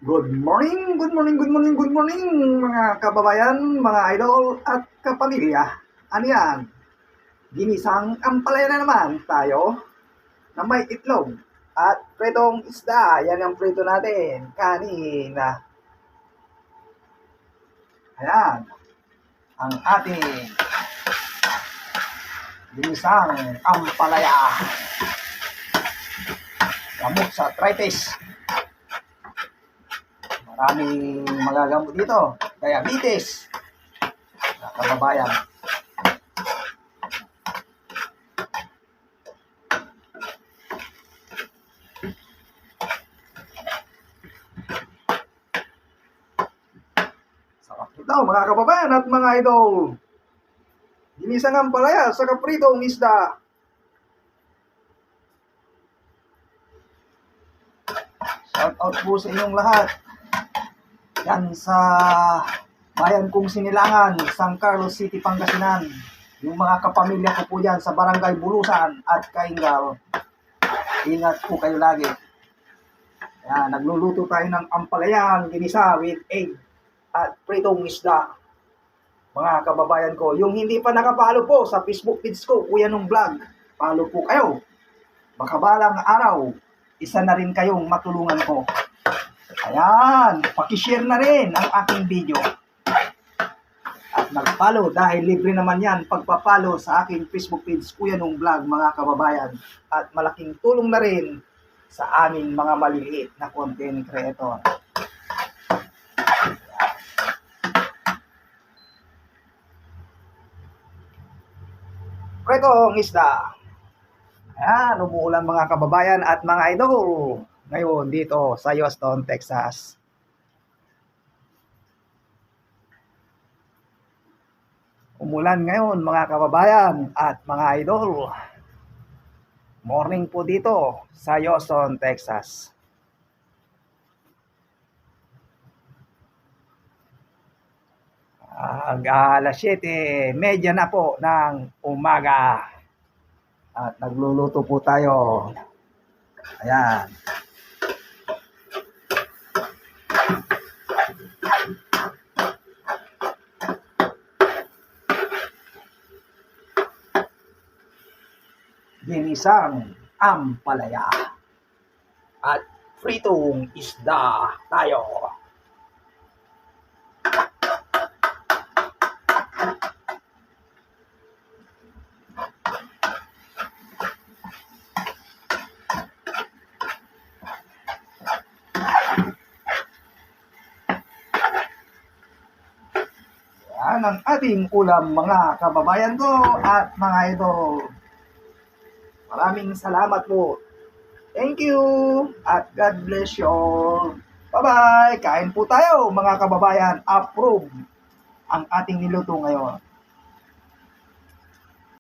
Good morning, good morning, good morning, good morning mga kababayan, mga idol at kapamilya. Ano yan? Ginisang ampalaya na naman tayo na may itlog at pritong isda. Yan ang prito natin kanina. Ayan, ang ating ginisang ampalaya. Gamot sa arthritis. Maraming magagamot dito. Diabetes. Mga kababayan. Sarap ito mga kababayan at mga idol. Ginisang ampalaya sa kapritong isda. Shout out po sa inyong lahat. Yan sa bayan kong Sinilangan, San Carlos City, Pangasinan. Yung mga kapamilya ko po dyan sa Barangay Bulusan at Kaingal. Ingat po kayo lagi. Yan, nagluluto tayo ng ampalayang ginisa with egg at pritong isda. Mga kababayan ko, yung hindi pa nakapalo po sa Facebook page ko, Kuya Nung Vlog, follow po kayo. Baka balang araw, isa na rin kayong matulungan ko. Ayan, pakishare na rin ang aking video. At mag-follow dahil libre naman yan pagpa-follow sa aking Facebook page Kuya Nung Vlog mga kababayan. At malaking tulong na rin sa aming mga maliliit na content creator. Pretong isda. Ayan, umuulan mga kababayan at mga idol. Ngayon dito sa Houston, Texas. Umulan ngayon mga kababayan at mga idol. Morning po dito sa Houston, Texas. Alas 7:30 na po ng umaga. At nagluluto po tayo. Ayan. Ginisang ampalaya at pritong isda tayo. Yan ang ating ulam mga kababayan ko at mga idol. Maraming salamat po. Thank you at God bless you all. Bye-bye. Kain po tayo mga kababayan. Approve ang ating niluto ngayon.